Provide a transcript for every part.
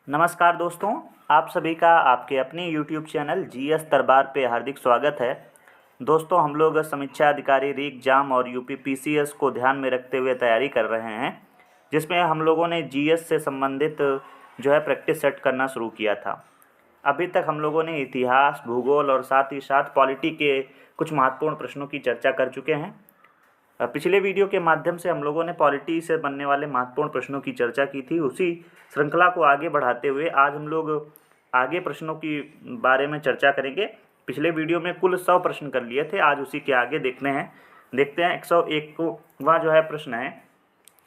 नमस्कार दोस्तों, आप सभी का आपके अपने YouTube चैनल जीएस दरबार पे हार्दिक स्वागत है। दोस्तों, हम लोग समीक्षा अधिकारी री एग्ज़ाम और यूपी पीसीएस को ध्यान में रखते हुए तैयारी कर रहे हैं, जिसमें हम लोगों ने जीएस से संबंधित जो है प्रैक्टिस सेट करना शुरू किया था। अभी तक हम लोगों ने इतिहास, भूगोल और साथ ही साथ पॉलिटी के कुछ महत्वपूर्ण प्रश्नों की चर्चा कर चुके हैं। पिछले वीडियो के माध्यम से हम लोगों ने पॉलिटी से बनने वाले महत्वपूर्ण प्रश्नों की चर्चा की थी। उसी श्रृंखला को आगे बढ़ाते हुए आज हम लोग आगे प्रश्नों की बारे में चर्चा करेंगे। पिछले वीडियो में कुल 100 प्रश्न कर लिए थे, आज उसी के आगे देखते हैं 101 को वहाँ जो है प्रश्न है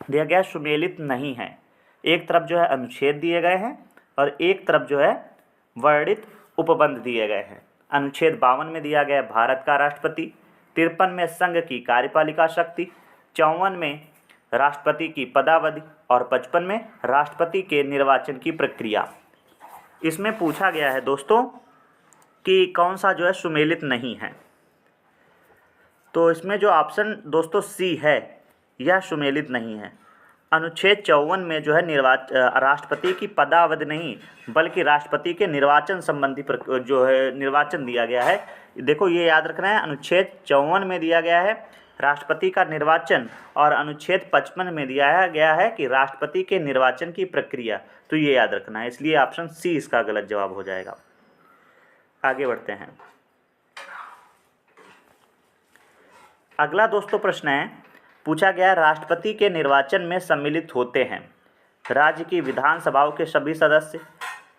दिया गया सुमेलित नहीं है। एक तरफ जो है अनुच्छेद दिए गए हैं और एक तरफ जो है वर्णित उपबंध दिए गए हैं। अनुच्छेद 52 में दिया गया भारत का राष्ट्रपति, 53 में संघ की कार्यपालिका शक्ति, 54 में राष्ट्रपति की पदावधि और 55 में राष्ट्रपति के निर्वाचन की प्रक्रिया। इसमें पूछा गया है दोस्तों कि कौन सा जो है सुमेलित नहीं है। तो इसमें जो ऑप्शन दोस्तों सी है, यह सुमेलित नहीं है। अनुच्छेद 54 में जो है राष्ट्रपति की पदावधि नहीं बल्कि राष्ट्रपति के निर्वाचन संबंधी जो है निर्वाचन दिया गया है। देखो, ये याद रखना है, अनुच्छेद 54 में दिया गया है राष्ट्रपति का निर्वाचन और अनुच्छेद 55 में दिया गया है कि राष्ट्रपति के निर्वाचन की प्रक्रिया। तो ये याद रखना है, इसलिए ऑप्शन सी इसका गलत जवाब हो जाएगा। आगे बढ़ते हैं। अगला दोस्तों प्रश्न है, पूछा गया राष्ट्रपति के निर्वाचन में सम्मिलित होते हैं राज्य की विधानसभाओं के सभी सदस्य,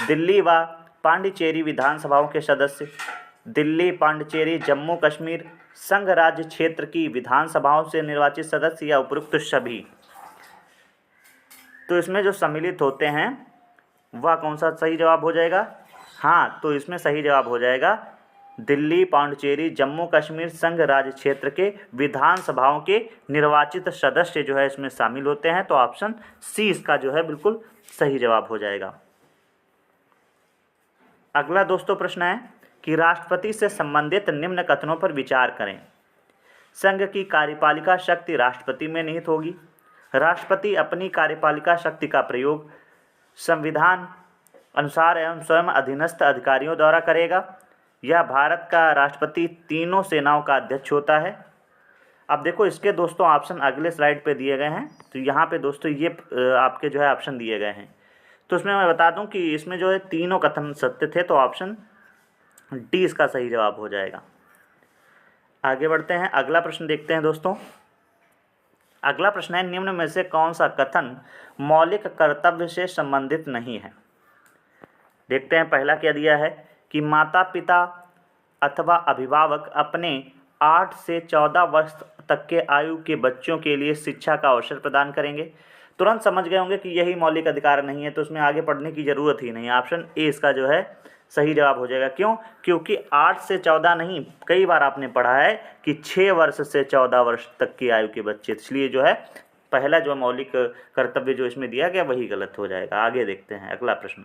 दिल्ली व पांडिचेरी विधानसभाओं के सदस्य, दिल्ली, पांडिचेरी, जम्मू कश्मीर संघ राज्य क्षेत्र की विधानसभाओं से निर्वाचित सदस्य या उपरोक्त सभी। तो इसमें जो सम्मिलित होते हैं वह कौन सा सही जवाब हो जाएगा? हाँ, तो इसमें सही जवाब हो जाएगा दिल्ली, पांडिचेरी, जम्मू कश्मीर संघ राज्य क्षेत्र के विधानसभाओं के निर्वाचित सदस्य जो है इसमें शामिल होते हैं। तो ऑप्शन सी इसका जो है बिल्कुल सही जवाब हो जाएगा। अगला दोस्तों प्रश्न है कि राष्ट्रपति से संबंधित निम्न कथनों पर विचार करें। संघ की कार्यपालिका शक्ति राष्ट्रपति में निहित होगी। राष्ट्रपति अपनी कार्यपालिका शक्ति का प्रयोग संविधान अनुसार एवं स्वयं अधीनस्थ अधिकारियों द्वारा करेगा। यह भारत का राष्ट्रपति तीनों सेनाओं का अध्यक्ष होता है। अब देखो, इसके दोस्तों ऑप्शन अगले स्लाइड पे दिए गए हैं। तो यहाँ पे दोस्तों ये आपके जो है ऑप्शन दिए गए हैं। तो इसमें मैं बता दूं कि इसमें जो है तीनों कथन सत्य थे, तो ऑप्शन डी इसका सही जवाब हो जाएगा। आगे बढ़ते हैं, अगला प्रश्न देखते हैं दोस्तों। अगला प्रश्न है, निम्न में से कौन सा कथन मौलिक कर्तव्य से संबंधित नहीं है? देखते हैं, पहला क्या दिया है कि माता पिता अथवा अभिभावक अपने 8 से 14 वर्ष तक के आयु के बच्चों के लिए शिक्षा का अवसर प्रदान करेंगे। तुरंत समझ गए होंगे कि यही मौलिक अधिकार नहीं है, तो उसमें आगे पढ़ने की ज़रूरत ही नहीं। ऑप्शन ए इसका जो है सही जवाब हो जाएगा। क्यों? क्योंकि 8 से 14 नहीं, कई बार आपने पढ़ा है कि 6 वर्ष से 14 वर्ष तक की आयु के बच्चे, इसलिए जो है पहला जो मौलिक कर्तव्य जो इसमें दिया गया वही गलत हो जाएगा। आगे देखते हैं अगला प्रश्न।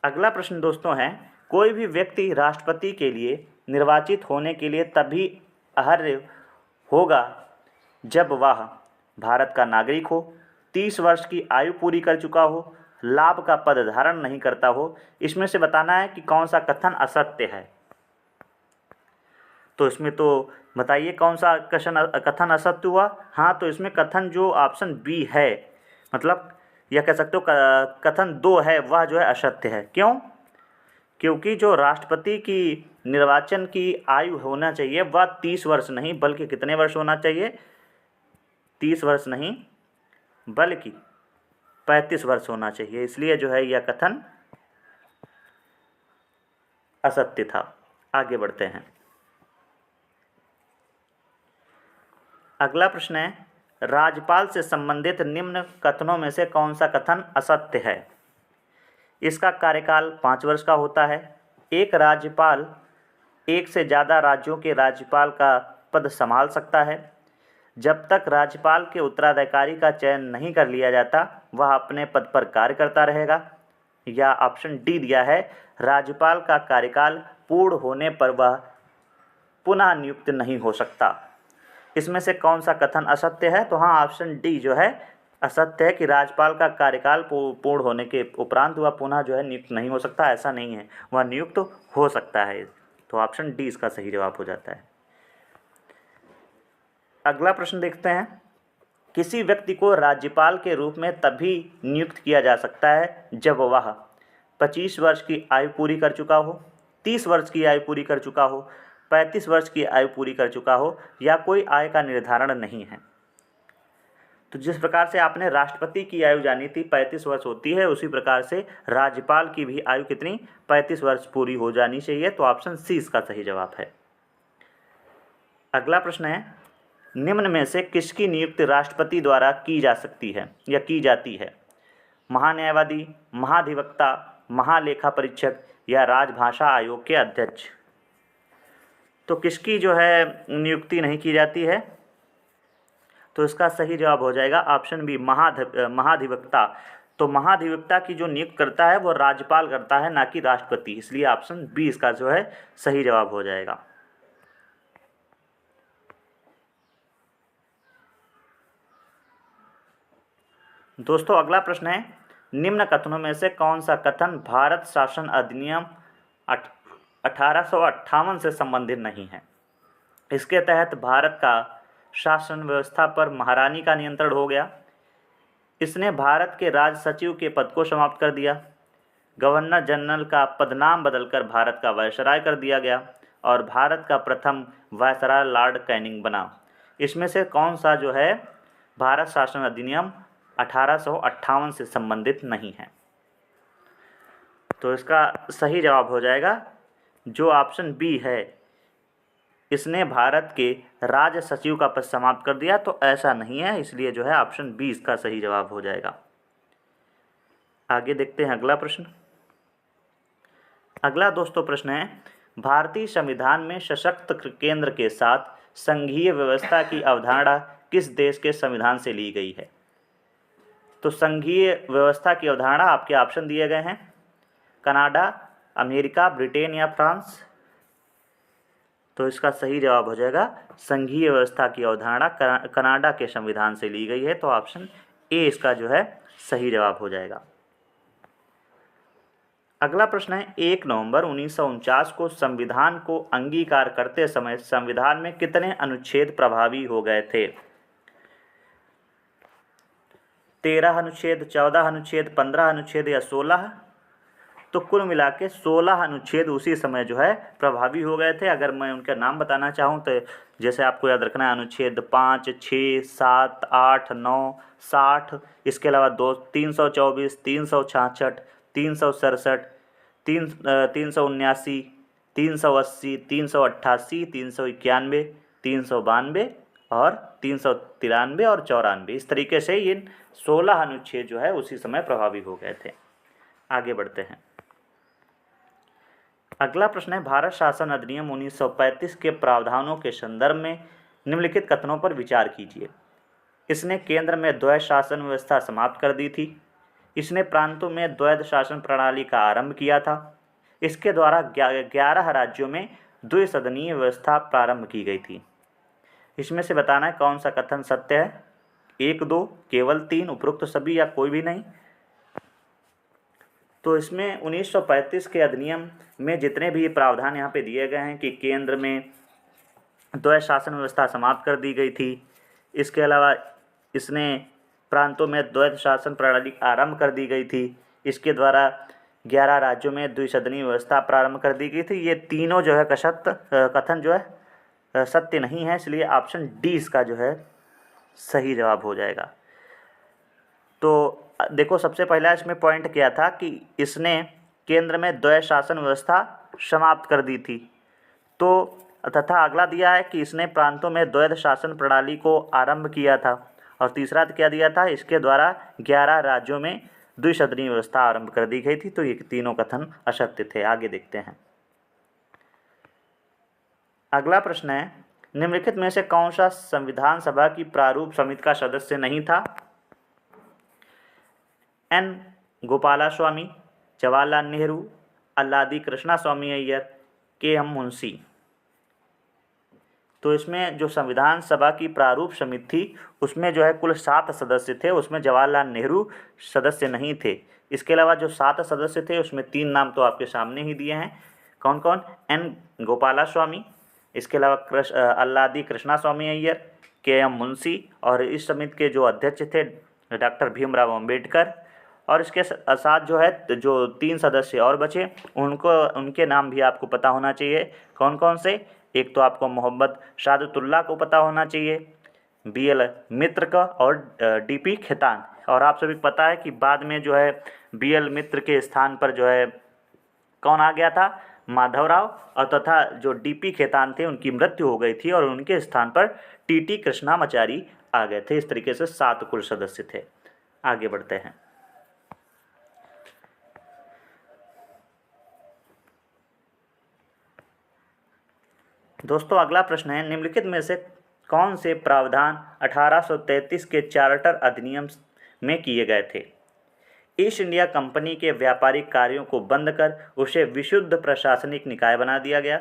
अगला प्रश्न दोस्तों है, कोई भी व्यक्ति राष्ट्रपति के लिए निर्वाचित होने के लिए तभी अर्ह होगा जब वह भारत का नागरिक हो, 30 वर्ष की आयु पूरी कर चुका हो, लाभ का पद धारण नहीं करता हो। इसमें से बताना है कि कौन सा कथन असत्य है। तो इसमें तो बताइए कौन सा कथन असत्य हुआ। हाँ, तो इसमें कथन जो ऑप्शन बी है, मतलब यह कह सकते हो कथन 2 है, वह जो है असत्य है। क्यों? क्योंकि जो राष्ट्रपति की निर्वाचन की आयु होना चाहिए वह 30 वर्ष नहीं बल्कि कितने वर्ष होना चाहिए? 30 वर्ष नहीं बल्कि 35 वर्ष होना चाहिए। इसलिए जो है यह कथन असत्य था। आगे बढ़ते हैं। अगला प्रश्न है, राज्यपाल से संबंधित निम्न कथनों में से कौन सा कथन असत्य है? इसका कार्यकाल 5 वर्ष का होता है। एक राज्यपाल एक से ज़्यादा राज्यों के राज्यपाल का पद संभाल सकता है। जब तक राज्यपाल के उत्तराधिकारी का चयन नहीं कर लिया जाता वह अपने पद पर कार्य करता रहेगा। या ऑप्शन डी दिया है, राज्यपाल का कार्यकाल पूर्ण होने पर वह पुनः नियुक्त नहीं हो सकता। इसमें से कौन सा कथन असत्य है? तो हाँ, ऑप्शन डी जो है असत्य है कि राज्यपाल का कार्यकाल पूर्ण होने के उपरांत वह पुनः जो है नियुक्त नहीं हो सकता, ऐसा नहीं है, वह नियुक्त हो सकता है। तो ऑप्शन डी इसका सही जवाब हो जाता है। अगला प्रश्न देखते हैं। किसी व्यक्ति को राज्यपाल के रूप में तभी नियुक्त किया जा सकता है जब वह 25 वर्ष की आयु पूरी कर चुका हो, 30 वर्ष की आयु पूरी कर चुका हो, 35 वर्ष की आयु पूरी कर चुका हो या कोई आय का निर्धारण नहीं है। तो जिस प्रकार से आपने राष्ट्रपति की आयु जानी थी 35 वर्ष होती है, उसी प्रकार से राज्यपाल की भी आयु कितनी 35 वर्ष पूरी हो जानी चाहिए। तो ऑप्शन सी इसका सही जवाब है। अगला प्रश्न है, निम्न में से किसकी नियुक्ति राष्ट्रपति द्वारा की जा सकती है या की जाती है? महान्यायवादी, महाधिवक्ता, महालेखा परीक्षक या राजभाषा आयोग के अध्यक्ष। तो किसकी जो है नियुक्ति नहीं की जाती है? तो इसका सही जवाब हो जाएगा ऑप्शन बी, महाधिवक्ता। तो महाधिवक्ता की जो नियुक्त करता है वो राज्यपाल करता है, ना कि राष्ट्रपति, इसलिए ऑप्शन बी इसका जो है सही जवाब हो जाएगा। दोस्तों अगला प्रश्न है, निम्न कथनों में से कौन सा कथन भारत शासन अधिनियम 1858 से संबंधित नहीं है? इसके तहत भारत का शासन व्यवस्था पर महारानी का नियंत्रण हो गया, इसने भारत के राज सचिव के पद को समाप्त कर दिया, गवर्नर जनरल का पदनाम बदलकर भारत का वायसराय कर दिया गया और भारत का प्रथम वायसराय लॉर्ड कैनिंग बना। इसमें से कौन सा जो है भारत शासन अधिनियम 1858 से संबंधित नहीं है? तो इसका सही जवाब हो जाएगा जो ऑप्शन बी है, इसने भारत के राज सचिव का पद समाप्त कर दिया। तो ऐसा नहीं है, इसलिए जो है ऑप्शन बी इसका सही जवाब हो जाएगा। आगे देखते हैं अगला प्रश्न। अगला दोस्तों प्रश्न है, भारतीय संविधान में सशक्त केंद्र के साथ संघीय व्यवस्था की अवधारणा किस देश के संविधान से ली गई है? तो संघीय व्यवस्था की अवधारणा आपके ऑप्शन दिए गए हैं, कनाडा, अमेरिका, ब्रिटेन या फ्रांस। तो इसका सही जवाब हो जाएगा संघीय व्यवस्था की अवधारणा कनाडा के संविधान से ली गई है। तो ऑप्शन ए इसका जो है सही जवाब हो जाएगा। अगला प्रश्न है, 1 नवंबर 1949 को संविधान को अंगीकार करते समय संविधान में कितने अनुच्छेद प्रभावी हो गए थे? 13 अनुच्छेद, 14 अनुच्छेद, 15 अनुच्छेद या 16? तो कुल मिला के 16 अनुच्छेद उसी समय जो है प्रभावी हो गए थे। अगर मैं उनका नाम बताना चाहूँ तो जैसे आपको याद रखना है, अनुच्छेद 5, 6, 7, 8, 9, 60, इसके अलावा 324, 366, 367, 379, 380, 388, 391, 392 और 393 और 94। इस तरीके से ये 16 अनुच्छेद जो है उसी समय प्रभावी हो गए थे। आगे बढ़ते हैं। अगला प्रश्न है, भारत शासन अधिनियम 1935 के प्रावधानों के संदर्भ में निम्नलिखित कथनों पर विचार कीजिए। इसने केंद्र में द्वैध शासन व्यवस्था समाप्त कर दी थी, इसने प्रांतों में द्वैध शासन प्रणाली का आरंभ किया था, इसके द्वारा 11 राज्यों में द्विसदनीय व्यवस्था प्रारंभ की गई थी। इसमें से बताना है कौन सा कथन सत्य है? 1, 2, केवल 3, उपरोक्त सभी या कोई भी नहीं? तो इसमें 1935 के अधिनियम में जितने भी प्रावधान यहाँ पे दिए गए हैं कि केंद्र में द्वैध शासन व्यवस्था समाप्त कर दी गई थी, इसके अलावा इसने प्रांतों में द्वैध शासन प्रणाली आरंभ कर दी गई थी, इसके द्वारा 11 राज्यों में द्विसदनीय व्यवस्था प्रारंभ कर दी गई थी, ये तीनों जो है कथन जो है सत्य नहीं है, इसलिए ऑप्शन डी इसका जो है सही जवाब हो जाएगा। तो देखो सबसे पहला इसमें पॉइंट क्या था कि इसने केंद्र में द्वैध शासन व्यवस्था समाप्त कर दी थी, तो तथा अगला दिया है कि इसने प्रांतों में द्वैध शासन प्रणाली को आरंभ किया था, और तीसरा क्या दिया था, इसके द्वारा 11 राज्यों में द्विसदनीय व्यवस्था आरंभ कर दी गई थी। तो ये तीनों कथन असत्य थे। आगे देखते हैं। अगला प्रश्न है, निम्नलिखित में से कौन सा संविधान सभा की प्रारूप समिति का सदस्य नहीं था? एन गोपालास्वामी, जवाहरलाल नेहरू, अल्लादी कृष्णा स्वामी अय्यर, के एम मुंशी। तो इसमें जो संविधान सभा की प्रारूप समिति थी उसमें जो है कुल 7 सदस्य थे, उसमें जवाहरलाल नेहरू सदस्य नहीं थे। इसके अलावा जो 7 सदस्य थे उसमें 3 नाम तो आपके सामने ही दिए हैं। कौन कौन? एन गोपालास्वामी, इसके अलावा अल्लादी कृष्णा स्वामी अय्यर, के.एम. मुंशी, और इस समिति के जो अध्यक्ष थे डॉक्टर भीमराव अंबेडकर। और इसके साथ जो है जो 3 सदस्य और बचे उनके नाम भी आपको पता होना चाहिए। कौन कौन से? एक तो आपको मोहम्मद शहादतुल्लाह को पता होना चाहिए, बी.एल. मित्र का, और डी.पी. खेतान। और आप सभी को पता है कि बाद में जो है बी.एल. मित्र के स्थान पर जो है कौन आ गया था? माधवराव, और तथा जो डी.पी. खेतान थे उनकी मृत्यु हो गई थी और उनके स्थान पर टी.टी. कृष्णामाचारी आ गए थे। इस तरीके से 7 कुल सदस्य थे। आगे बढ़ते हैं। दोस्तों अगला प्रश्न है, निम्नलिखित में से कौन से प्रावधान 1833 के चार्टर अधिनियम में किए गए थे? ईस्ट इंडिया कंपनी के व्यापारिक कार्यों को बंद कर उसे विशुद्ध प्रशासनिक निकाय बना दिया गया।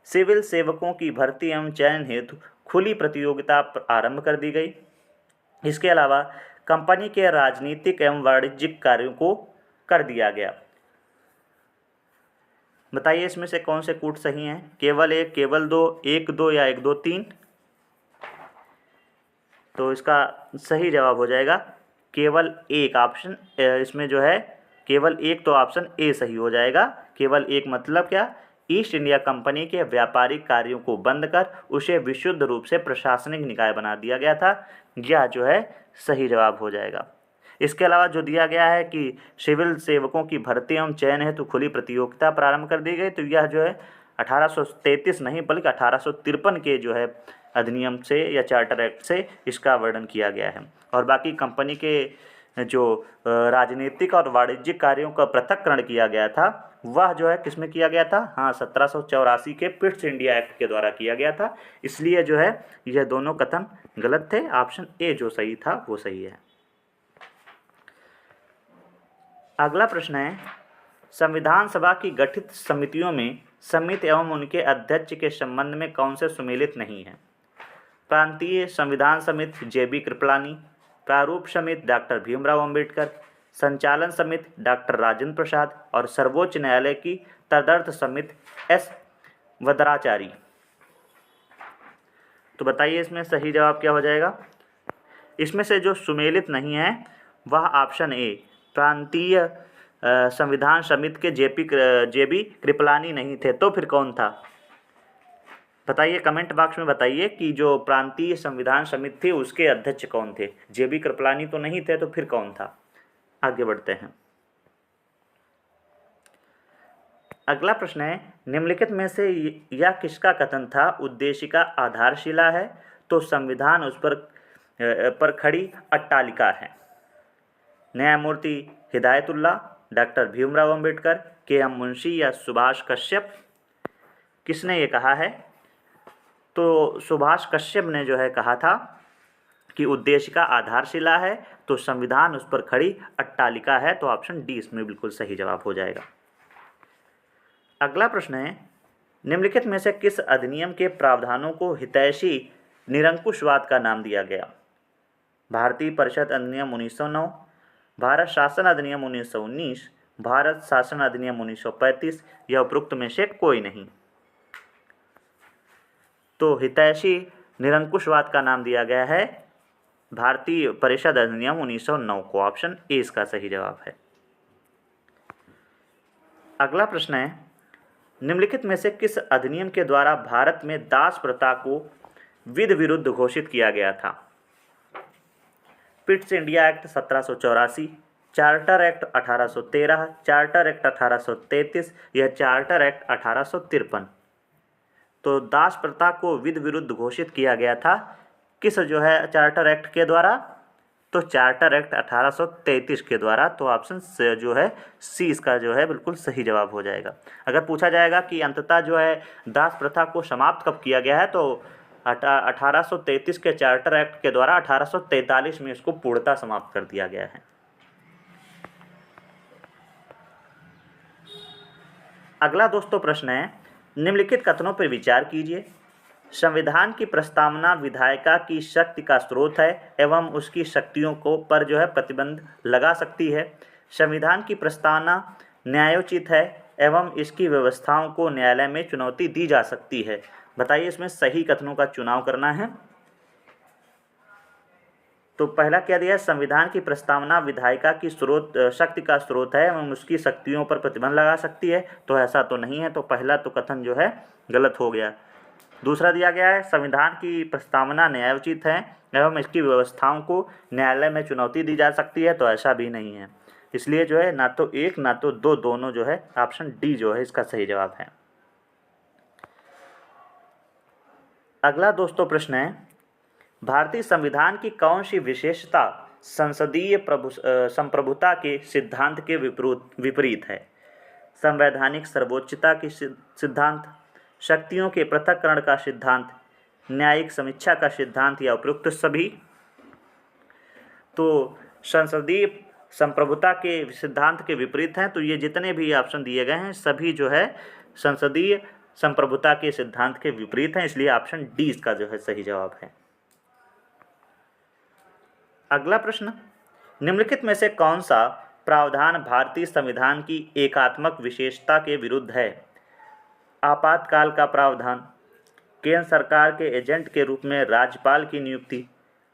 सिविल सेवकों की भर्ती एवं चयन हेतु खुली प्रतियोगिता आरंभ कर दी गई। इसके अलावा कंपनी के राजनीतिक एवं वाणिज्यिक कार्यों को कर दिया गया। बताइए इसमें से कौन से कूट सही हैं? केवल 1, केवल 2, 1 2 या 1 2 3? तो इसका सही जवाब हो जाएगा केवल 1 ऑप्शन। इसमें जो है केवल 1, तो ऑप्शन ए सही हो जाएगा। केवल 1 मतलब क्या? ईस्ट इंडिया कंपनी के व्यापारिक कार्यों को बंद कर उसे विशुद्ध रूप से प्रशासनिक निकाय बना दिया गया था। यह जो है सही जवाब हो जाएगा। इसके अलावा जो दिया गया है कि सिविल सेवकों की भर्ती एवं चयन हेतु खुली प्रतियोगिता प्रारंभ कर दी गई, तो यह जो है 1833 नहीं बल्कि 1853 के जो है अधिनियम से या चार्टर एक्ट से इसका वर्णन किया गया है। और बाकी कंपनी के जो राजनीतिक और वाणिज्यिक कार्यों का पृथक्करण किया गया था वह जो है किसमें किया गया था? हाँ, 1784 के पिट्स इंडिया एक्ट के द्वारा किया गया था। इसलिए जो है यह दोनों कथन गलत थे। ऑप्शन ए जो सही था वो सही है। अगला प्रश्न है, संविधान सभा की गठित समितियों में समिति एवं उनके अध्यक्ष के संबंध में कौन से सुमेलित नहीं है? प्रांतीय संविधान समिति जे.बी. कृपलानी, प्रारूप समिति डॉक्टर भीमराव अंबेडकर, संचालन समिति डॉक्टर राजेंद्र प्रसाद, और सर्वोच्च न्यायालय की तदर्थ समिति एस. वद्राचारी। तो बताइए इसमें सही जवाब क्या हो जाएगा? इसमें से जो सुमेलित नहीं है वह ऑप्शन ए प्रांतीय संविधान समिति के जे.बी. कृपलानी नहीं थे। तो फिर कौन था? बताइए, कमेंट बॉक्स में बताइए कि जो प्रांतीय संविधान समिति थी उसके अध्यक्ष कौन थे? जे.बी. कृपलानी तो नहीं थे, तो फिर कौन था? आगे बढ़ते हैं। अगला प्रश्न है, निम्नलिखित में से यह किसका कथन था उद्देशिका आधारशिला है तो संविधान उस पर खड़ी अट्टालिका है? न्यायमूर्ति हिदायतुल्लाह, डॉक्टर भीमराव अंबेडकर, के.एम. मुंशी या सुभाष कश्यप? किसने ये कहा है? तो सुभाष कश्यप ने जो है कहा था कि उद्देशिका आधारशिला है तो संविधान उस पर खड़ी अट्टालिका है। तो ऑप्शन डी इसमें बिल्कुल सही जवाब हो जाएगा। अगला प्रश्न है, निम्नलिखित में से किस अधिनियम के प्रावधानों को हितैषी निरंकुशवाद का नाम दिया गया? भारतीय परिषद अधिनियम 1909, भारत शासन अधिनियम 1919, भारत शासन अधिनियम 1935 या उपरोक्त में से कोई नहीं? तो हितैषी निरंकुशवाद का नाम दिया गया है भारतीय परिषद अधिनियम 1909 को। ऑप्शन ए इसका सही जवाब है। अगला प्रश्न है, निम्नलिखित में से किस अधिनियम के द्वारा भारत में दास प्रथा को विधि विरुद्ध घोषित किया गया था? Pitt's India act 1784, charter act 1813, charter act 1833 या चार्टर एक्ट 1853? तो दास प्रथा को विधि विरुद्ध घोषित किया गया था किस जो है चार्टर एक्ट के द्वारा? तो चार्टर एक्ट 1833 के द्वारा। तो ऑप्शन जो है सी इसका जो है बिल्कुल सही जवाब हो जाएगा। अगर पूछा जाएगा कि अंततः जो है दास प्रथा को समाप्त कब किया गया है, तो 1833 के चार्टर एक्ट के द्वारा 1843 में इसको पूर्णतः समाप्त कर दिया गया है। अगला दोस्तों प्रश्न है, निम्नलिखित कथनों पर विचार कीजिए। संविधान की प्रस्तावना विधायिका की शक्ति का स्रोत है एवं उसकी शक्तियों को पर जो है प्रतिबंध लगा सकती है। संविधान की प्रस्तावना न्यायोचित है एवं इसकी व्यवस्थाओं को न्यायालय में चुनौती दी जा सकती है। बताइए इसमें सही कथनों का चुनाव करना है। तो पहला क्या दिया है, संविधान की प्रस्तावना विधायिका की शक्ति का स्रोत है एवं उसकी शक्तियों पर प्रतिबंध लगा सकती है, तो ऐसा तो नहीं है, तो पहला तो कथन जो है गलत हो गया। दूसरा दिया गया है संविधान की प्रस्तावना न्यायोचित है एवं इसकी व्यवस्थाओं को न्यायालय में चुनौती दी जा सकती है, तो ऐसा भी नहीं है। इसलिए जो है ना तो एक ना तो दो, दोनों जो है ऑप्शन डी जो है इसका सही जवाब है। अगला दोस्तों प्रश्न है, भारतीय संविधान की कौन सी विशेषता संसदीय संप्रभुता के सिद्धांत के विपरीत है? संवैधानिक सर्वोच्चता की सिद्धांत, शक्तियों के पृथक्करण का सिद्धांत, न्यायिक समीक्षा का सिद्धांत या उपयुक्त सभी? तो संसदीय संप्रभुता के सिद्धांत के विपरीत हैं, तो ये जितने भी ऑप्शन दिए गए हैं सभी जो है संसदीय संप्रभुता के सिद्धांत के विपरीत हैं, इसलिए ऑप्शन डी इसका जो है सही जवाब है। अगला प्रश्न, निम्नलिखित में से कौन सा प्रावधान भारतीय संविधान की एकात्मक विशेषता के विरुद्ध है? आपातकाल का प्रावधान, केंद्र सरकार के एजेंट के रूप में राज्यपाल की नियुक्ति,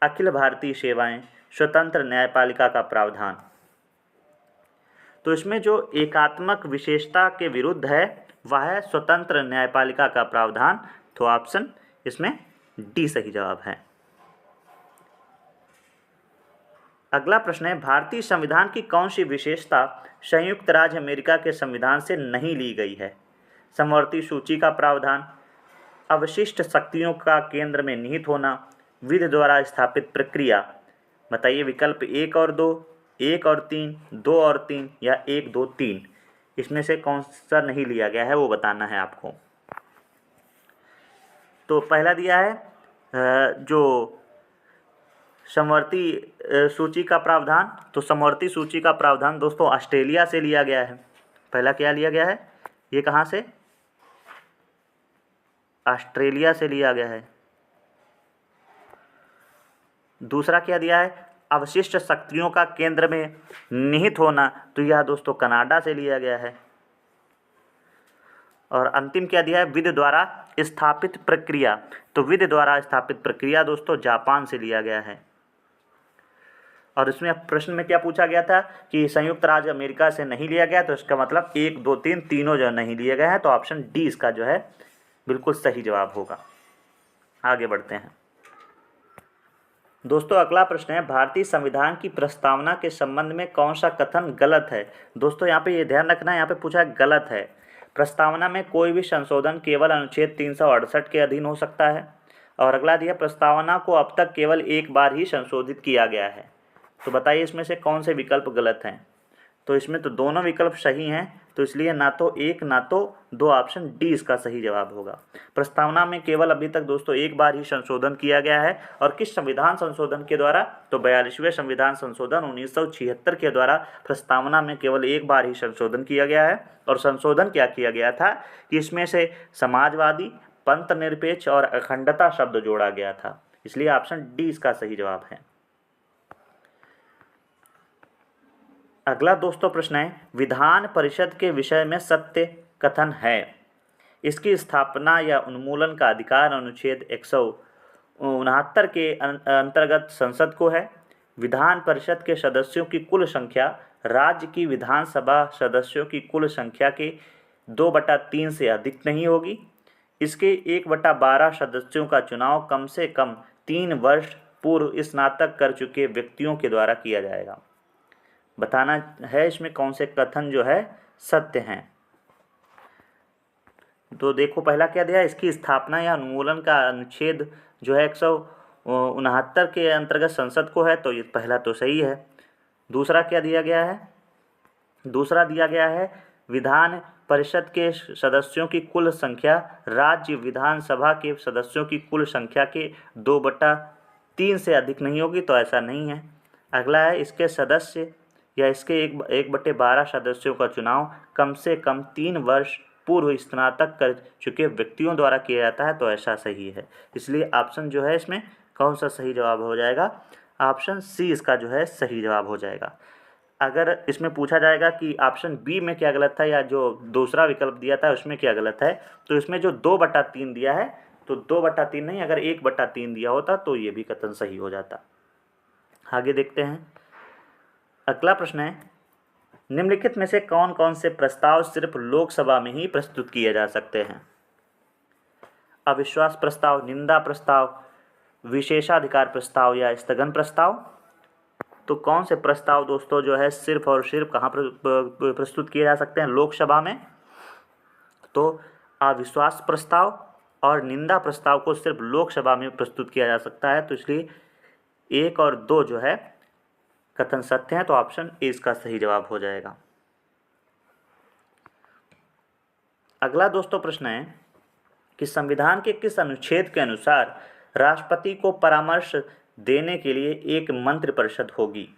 अखिल भारतीय सेवाएं, स्वतंत्र न्यायपालिका का प्रावधान। तो इसमें जो एकात्मक विशेषता के विरुद्ध है वह है स्वतंत्र न्यायपालिका का प्रावधान, तो ऑप्शन इसमें डी सही जवाब है। अगला प्रश्न है, भारतीय संविधान की कौन सी विशेषता संयुक्त राज्य अमेरिका के संविधान से नहीं ली गई है? समवर्ती सूची का प्रावधान, अवशिष्ट शक्तियों का केंद्र में निहित होना, विधि द्वारा स्थापित प्रक्रिया। बताइए विकल्प 1 और 2, 1 और 3, 2 और 3 या 1, 2, 3, इसमें से कौन सा नहीं लिया गया है वो बताना है आपको। तो पहला दिया है जो समवर्ती सूची का प्रावधान, तो समवर्ती सूची का प्रावधान दोस्तों ऑस्ट्रेलिया से लिया गया है। पहला क्या लिया गया है, ये कहाँ से, ऑस्ट्रेलिया से लिया गया है। दूसरा क्या दिया है, अवशिष्ट शक्तियों का केंद्र में निहित होना, तो यह दोस्तों कनाडा से लिया गया है। और अंतिम क्या दिया है, विधि द्वारा स्थापित प्रक्रिया, तो विधि द्वारा स्थापित प्रक्रिया दोस्तों जापान से लिया गया है। और इसमें प्रश्न में क्या पूछा गया था कि संयुक्त राज्य अमेरिका से नहीं लिया गया, तो इसका मतलब 1, 2, 3 तीनों जो नहीं लिए गए हैं, तो ऑप्शन डी इसका जो है बिल्कुल सही जवाब होगा। आगे बढ़ते हैं दोस्तों। अगला प्रश्न है, भारतीय संविधान की प्रस्तावना के संबंध में कौन सा कथन गलत है? दोस्तों यहाँ पे ये ध्यान रखना है, यहाँ पे पूछा है गलत है। प्रस्तावना में कोई भी संशोधन केवल अनुच्छेद 368 के अधीन हो सकता है। और अगला दिया, प्रस्तावना को अब तक केवल एक बार ही संशोधित किया गया है। तो बताइए इसमें से कौन से विकल्प गलत हैं? तो इसमें तो दोनों विकल्प सही हैं, तो इसलिए ना तो 1 ना तो 2, ऑप्शन डी इसका सही जवाब होगा। प्रस्तावना में केवल अभी तक दोस्तों एक बार ही संशोधन किया गया है। और किस संविधान संशोधन के द्वारा? तो 42वें संविधान संशोधन 1976 के द्वारा प्रस्तावना में केवल एक बार ही संशोधन किया गया है। और संशोधन क्या किया गया था कि इसमें से समाजवादी, पंथ निरपेक्ष और अखंडता शब्द जोड़ा गया था, इसलिए ऑप्शन डी इसका सही जवाब है। अगला दोस्तों प्रश्न है, विधान परिषद के विषय में सत्य कथन है। इसकी स्थापना या उन्मूलन का अधिकार अनुच्छेद 169 के अंतर्गत संसद को है। विधान परिषद के सदस्यों की कुल संख्या राज्य की विधानसभा सदस्यों की कुल संख्या के 2/3 से अधिक नहीं होगी। इसके 1/12 सदस्यों का चुनाव कम से कम 3 वर्ष पूर्व स्नातक कर चुके व्यक्तियों के द्वारा किया जाएगा। बताना है इसमें कौन से कथन जो है सत्य हैं। तो देखो पहला क्या दिया है, इसकी स्थापना या उन्मूलन का अनुच्छेद जो है 169 के अंतर्गत संसद को है, तो ये पहला तो सही है। दूसरा क्या दिया गया है, दूसरा दिया गया है विधान परिषद के सदस्यों की कुल संख्या राज्य विधानसभा के सदस्यों की कुल संख्या के 2/3 से अधिक नहीं होगी, तो ऐसा नहीं है। अगला है, इसके सदस्य या इसके 1/12 सदस्यों का चुनाव कम से कम 3 वर्ष पूर्व स्नातक कर चुके व्यक्तियों द्वारा किया जाता है तो ऐसा सही है। इसलिए ऑप्शन जो है इसमें कौन सा सही जवाब हो जाएगा, ऑप्शन सी इसका जो है सही जवाब हो जाएगा। अगर इसमें पूछा जाएगा कि ऑप्शन बी में क्या गलत था या जो दूसरा विकल्प दिया था उसमें क्या गलत है, तो इसमें जो 2/3 दिया है तो 2/3 नहीं, अगर 1/3 दिया होता तो ये भी कथन सही हो जाता। आगे देखते हैं। अगला प्रश्न है, निम्नलिखित में से कौन कौन से प्रस्ताव सिर्फ लोकसभा में ही प्रस्तुत किए जा सकते हैं? अविश्वास प्रस्ताव, निंदा प्रस्ताव, विशेषाधिकार प्रस्ताव या स्थगन प्रस्ताव। तो कौन से प्रस्ताव दोस्तों जो है सिर्फ और सिर्फ कहाँ प्रस्तुत किए जा सकते हैं? लोकसभा में। तो अविश्वास प्रस्ताव और निंदा प्रस्ताव को सिर्फ लोकसभा में प्रस्तुत किया जा सकता है, तो इसलिए 1 और 2 जो है कथन सत्य हैं, तो ऑप्शन ए इसका सही जवाब हो जाएगा। अगला दोस्तों प्रश्न है कि संविधान के किस अनुच्छेद के अनुसार राष्ट्रपति को परामर्श देने के लिए एक मंत्रिपरिषद होगी?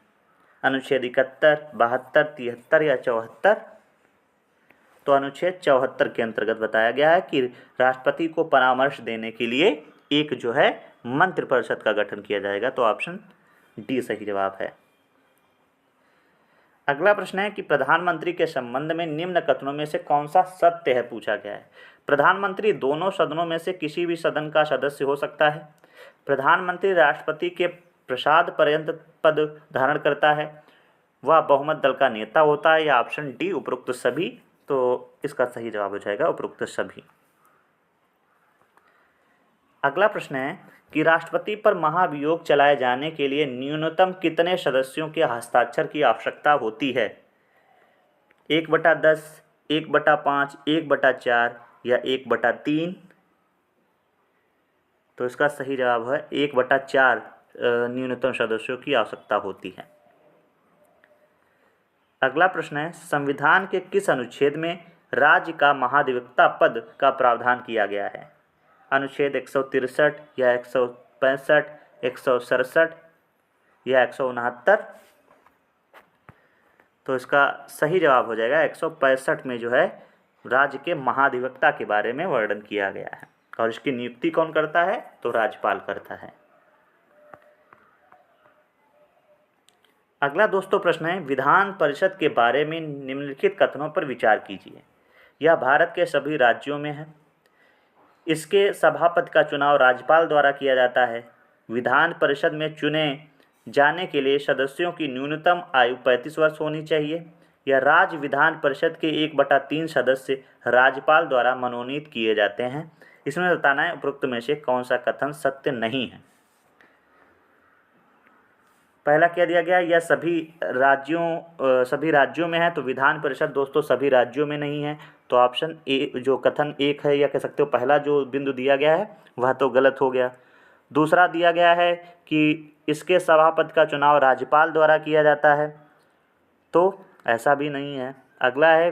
अनुच्छेद 71, 72, 73 या 74? तो अनुच्छेद 74 के अंतर्गत बताया गया है कि राष्ट्रपति को परामर्श देने के लिए एक जो है मंत्रिपरिषद का गठन किया जाएगा, तो ऑप्शन डी सही जवाब है। अगला प्रश्न है कि प्रधानमंत्री के संबंध में निम्न कथनों में से कौन सा सत्य है, पूछा गया है। प्रधानमंत्री दोनों सदनों में से किसी भी सदन का सदस्य हो सकता है। प्रधानमंत्री राष्ट्रपति के प्रसाद पर्यंत पद धारण करता है। वह बहुमत दल का नेता होता है, या ऑप्शन डी उपरोक्त सभी। तो इसका सही जवाब हो जाएगा उपरोक्त सभी। अगला प्रश्न है कि राष्ट्रपति पर महाभियोग चलाए जाने के लिए न्यूनतम कितने सदस्यों के हस्ताक्षर की आवश्यकता होती है? 1/10, 1/5, 1/4 या 1/3? तो इसका सही जवाब है 1/4 न्यूनतम सदस्यों की आवश्यकता होती है। अगला प्रश्न है, संविधान के किस अनुच्छेद में राज्य का महाधिवक्ता पद का प्रावधान किया गया है? अनुच्छेद 163 या 165, 167 या 169? तो इसका सही जवाब हो जाएगा 165 में जो है राज्य के महाधिवक्ता के बारे में वर्णन किया गया है, और इसकी नियुक्ति कौन करता है? तो राज्यपाल करता है। अगला दोस्तों प्रश्न है, विधान परिषद के बारे में निम्नलिखित कथनों पर विचार कीजिए। यह भारत के सभी राज्यों में है। इसके सभापति का चुनाव राज्यपाल द्वारा किया जाता है। विधान परिषद में चुने जाने के लिए सदस्यों की न्यूनतम आयु 35 वर्ष होनी चाहिए। या राज्य विधान परिषद के 1/3 सदस्य राज्यपाल द्वारा मनोनीत किए जाते हैं। इसमें बताना है उपरोक्त में से कौन सा कथन सत्य नहीं है। पहला क्या दिया गया, यह सभी राज्यों में है, तो विधान परिषद दोस्तों सभी राज्यों में नहीं है, तो ऑप्शन ए जो कथन 1 है, या कह सकते हो पहला जो बिंदु दिया गया है वह तो गलत हो गया। दूसरा दिया गया है कि इसके सभापति का चुनाव राज्यपाल द्वारा किया जाता है, तो ऐसा भी नहीं है। अगला है,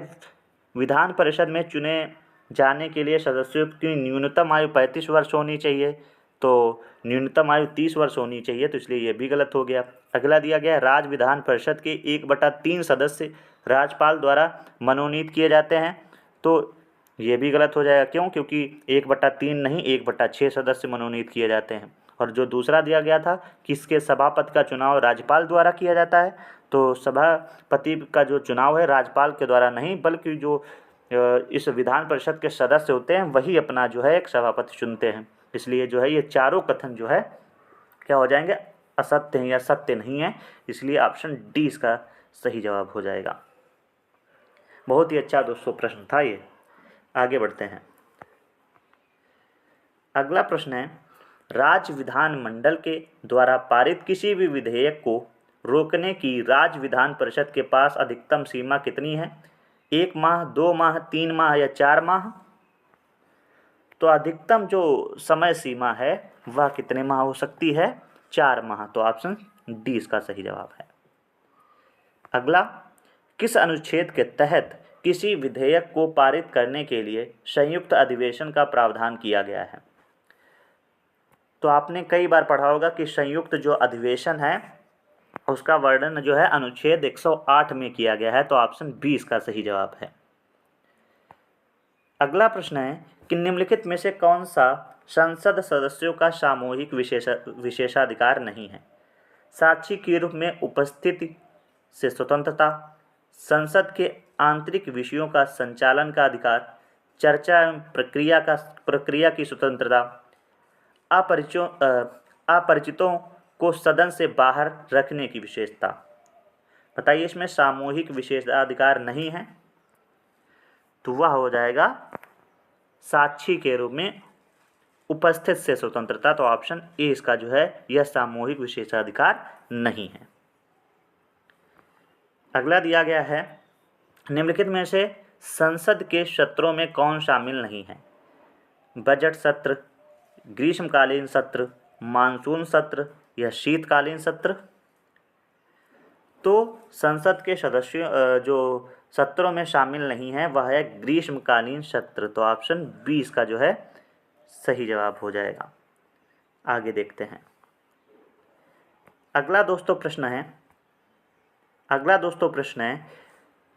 विधान परिषद में चुने जाने के लिए सदस्यों की न्यूनतम आयु 35 वर्ष होनी चाहिए, तो न्यूनतम आयु 30 वर्ष होनी चाहिए, तो इसलिए ये भी गलत हो गया। अगला दिया गया, राज्य विधान परिषद के 1/3 सदस्य राज्यपाल द्वारा मनोनीत किए जाते हैं, तो ये भी गलत हो जाएगा। क्यों? क्योंकि 1/3 नहीं 1/6 सदस्य मनोनीत किए जाते हैं। और जो दूसरा दिया गया था कि इसके सभापति का चुनाव राज्यपाल द्वारा किया जाता है, तो सभापति का जो चुनाव है राज्यपाल के द्वारा नहीं, बल्कि जो इस विधान परिषद के सदस्य होते हैं वही अपना जो है एक सभापति चुनते हैं। इसलिए जो है ये चारों कथन जो है क्या हो जाएंगे, असत्य हैं या सत्य नहीं है, इसलिए ऑप्शन डी इसका सही जवाब हो जाएगा। बहुत ही अच्छा दोस्तों प्रश्न था ये। आगे बढ़ते हैं। अगला प्रश्न है, राज्य विधानमंडल के द्वारा पारित किसी भी विधेयक को रोकने की राज्य विधान परिषद के पास अधिकतम सीमा कितनी है? 1 माह, 2 माह, 3 माह या 4 माह? तो अधिकतम जो समय सीमा है वह कितने माह हो सकती है? 4 माह, तो ऑप्शन डी इसका सही जवाब है। अगला, किस अनुच्छेद के तहत किसी विधेयक को पारित करने के लिए संयुक्त अधिवेशन का प्रावधान किया गया है? तो आपने कई बार पढ़ा होगा कि संयुक्त जो अधिवेशन है उसका वर्णन जो है अनुच्छेद 108 में किया गया है, तो ऑप्शन बी इसका सही जवाब है। अगला प्रश्न है कि निम्नलिखित में से कौन सा संसद सदस्यों का सामूहिक विशेषाधिकार नहीं है? साक्षी के रूप में उपस्थिति से स्वतंत्रता, संसद के आंतरिक विषयों का संचालन का अधिकार, चर्चा एवं प्रक्रिया की स्वतंत्रता, अपरिचितों को सदन से बाहर रखने की विशेषता। बताइए इसमें सामूहिक विशेषाधिकार नहीं है, तो वह हो जाएगा साक्षी के रूप में उपस्थित से स्वतंत्रता। तो ऑप्शन ए इसका जो है यह सामूहिक विशेषाधिकार नहीं है। अगला दिया गया है निम्नलिखित में से संसद के सत्रों में कौन शामिल नहीं है? बजट सत्र, ग्रीष्मकालीन सत्र, मानसून सत्र या शीतकालीन सत्र। तो संसद के सदस्यों जो सत्रों में शामिल नहीं है वह है ग्रीष्मकालीन सत्र। तो ऑप्शन बी इसका जो है सही जवाब हो जाएगा। आगे देखते हैं। अगला दोस्तों प्रश्न है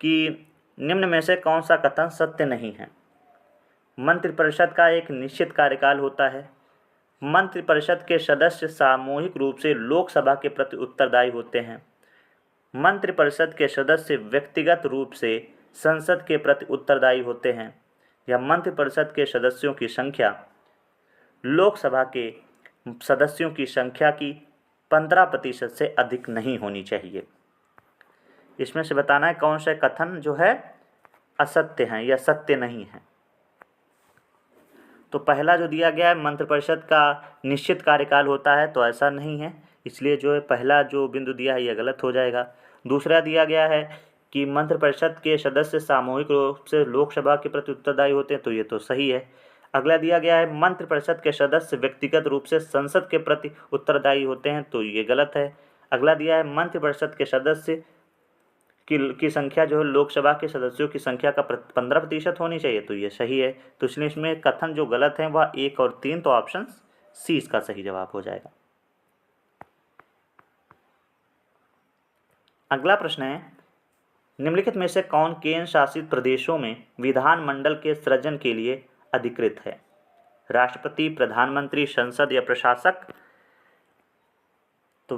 कि निम्न में से कौन सा कथन सत्य नहीं है? मंत्रिपरिषद का एक निश्चित कार्यकाल होता है। मंत्रिपरिषद के सदस्य सामूहिक रूप से लोकसभा के प्रति उत्तरदायी होते हैं। मंत्रिपरिषद के सदस्य व्यक्तिगत रूप से संसद के प्रति उत्तरदायी होते हैं। या मंत्रिपरिषद के सदस्यों की संख्या लोकसभा के सदस्यों की संख्या की 15% से अधिक नहीं होनी चाहिए। इसमें से बताना है कौन से कथन जो है असत्य हैं या सत्य नहीं है। तो पहला जो दिया गया है मंत्रिपरिषद का निश्चित कार्यकाल होता है, तो ऐसा नहीं है, इसलिए जो है पहला जो बिंदु दिया है यह गलत हो जाएगा। दूसरा दिया गया है कि मंत्रिपरिषद के सदस्य सामूहिक रूप से लोकसभा के प्रति उत्तरदायी होते हैं, तो ये तो सही है। अगला दिया गया है मंत्रिपरिषद के सदस्य व्यक्तिगत रूप से संसद के प्रति उत्तरदायी होते हैं, तो ये गलत है। अगला दिया है मंत्रिपरिषद के सदस्य की संख्या जो है लोकसभा के सदस्यों की संख्या का 15% होनी चाहिए, तो ये सही है। तो इसलिए इसमें कथन जो गलत हैं वह 1 और 3, तो ऑप्शन सी इसका सही जवाब हो जाएगा। अगला प्रश्न है निम्नलिखित में से कौन केंद्र शासित प्रदेशों में विधानमंडल के सृजन के लिए अधिकृत है? राष्ट्रपति, प्रधानमंत्री, संसद या प्रशासक। तो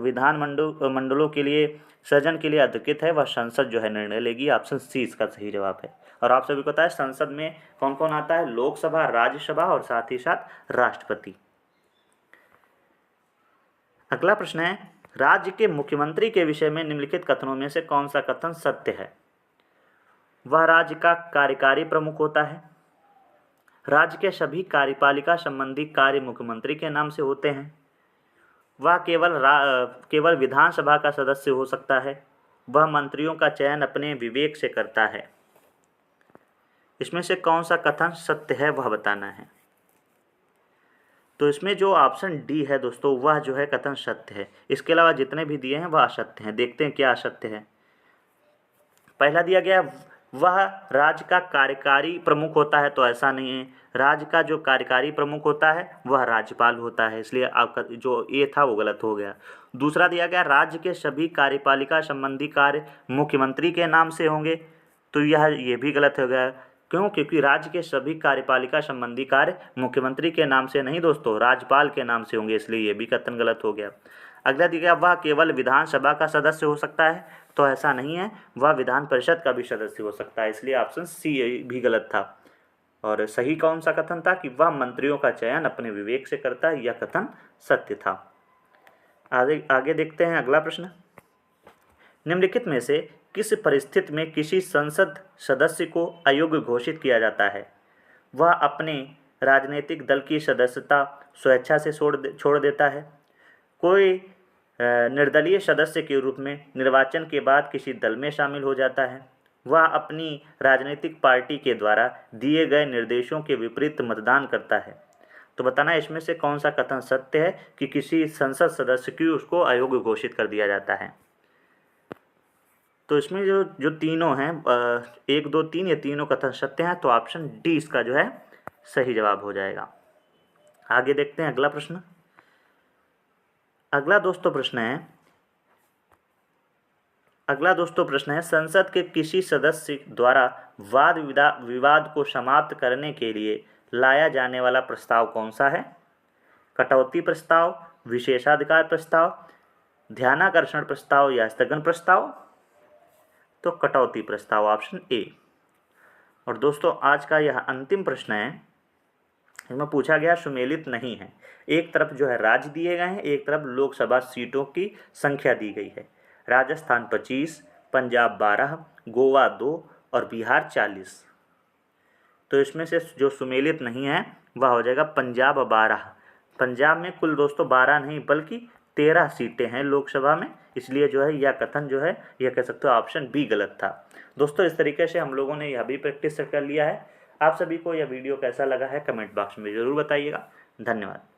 मंडलों के लिए सृजन के लिए अधिकृत है वह संसद जो है निर्णय लेगी। ऑप्शन सी इसका सही जवाब है। और आप सभी को पता है संसद में कौन कौन आता है? लोकसभा, राज्यसभा और साथ ही साथ राष्ट्रपति। अगला प्रश्न है राज्य के मुख्यमंत्री के विषय में निम्नलिखित कथनों में से कौन सा कथन सत्य है? वह राज्य का कार्यकारी प्रमुख होता है। राज्य के सभी कार्यपालिका संबंधी कार्य मुख्यमंत्री के नाम से होते हैं। वह केवल विधानसभा का सदस्य हो सकता है। वह मंत्रियों का चयन अपने विवेक से करता है। इसमें से कौन सा कथन सत्य है वह बताना है। तो इसमें जो ऑप्शन डी है दोस्तों वह जो है कथन सत्य है। इसके अलावा जितने भी दिए हैं वह असत्य हैं। देखते हैं क्या असत्य है। पहला दिया गया वह राज्य का कार्यकारी प्रमुख होता है, तो ऐसा नहीं है। राज्य का जो कार्यकारी प्रमुख होता है वह राज्यपाल होता है, इसलिए आपका जो ए था वो गलत हो गया। दूसरा दिया गया राज्य के सभी कार्यपालिका संबंधी कार्य मुख्यमंत्री के नाम से होंगे, तो ये भी गलत हो गया। क्यों? क्योंकि राज्य के सभी कार्यपालिका संबंधी कार्य मुख्यमंत्री के नाम से नहीं दोस्तों, राज्यपाल के नाम से होंगे, इसलिए ये भी कथन गलत हो गया। अगला दिया गया वह केवल विधानसभा का सदस्य हो सकता है, तो ऐसा नहीं है, वह विधान परिषद का भी सदस्य हो सकता है, इसलिए ऑप्शन सी भी गलत था। और सही कौन सा कथन था कि वह मंत्रियों का चयन अपने विवेक से करता है, यह कथन सत्य था। आगे देखते हैं अगला प्रश्न। निम्नलिखित में से किस परिस्थिति में किसी संसद सदस्य को अयोग्य घोषित किया जाता है? वह अपने राजनीतिक दल की सदस्यता स्वेच्छा से छोड़ देता है। कोई निर्दलीय सदस्य के रूप में निर्वाचन के बाद किसी दल में शामिल हो जाता है। वह अपनी राजनीतिक पार्टी के द्वारा दिए गए निर्देशों के विपरीत मतदान करता है। तो बताना इसमें से कौन सा कथन सत्य है कि किसी संसद सदस्य की उसको अयोग्य घोषित कर दिया जाता है। तो इसमें जो तीनों हैं 1, 2, 3 ये तीनों कथन सत्य हैं, तो ऑप्शन डी इसका जो है सही जवाब हो जाएगा। आगे देखते हैं अगला प्रश्न। अगला दोस्तों प्रश्न है अगला दोस्तों प्रश्न है, संसद के किसी सदस्य द्वारा वाद विवाद को समाप्त करने के लिए लाया जाने वाला प्रस्ताव कौन सा है? कटौती प्रस्ताव, विशेषाधिकार प्रस्ताव, ध्यानाकर्षण प्रस्ताव या स्थगन प्रस्ताव? तो कटौती प्रस्ताव, ऑप्शन ए। और दोस्तों आज का यह अंतिम प्रश्न है, इसमें पूछा गया सुमेलित नहीं है। एक तरफ जो है राज्य दिए गए हैं, एक तरफ लोकसभा सीटों की संख्या दी गई है। राजस्थान 25, पंजाब 12, गोवा 2 और बिहार 40। तो इसमें से जो सुमेलित नहीं है वह हो जाएगा पंजाब 12। पंजाब में कुल दोस्तों 12 नहीं बल्कि 13 सीटें हैं लोकसभा में, इसलिए जो है यह कथन जो है यह कह सकते हो ऑप्शन बी गलत था। दोस्तों इस तरीके से हम लोगों ने यह भी प्रैक्टिस कर लिया है। आप सभी को यह वीडियो कैसा लगा है कमेंट बॉक्स में ज़रूर बताइएगा। धन्यवाद।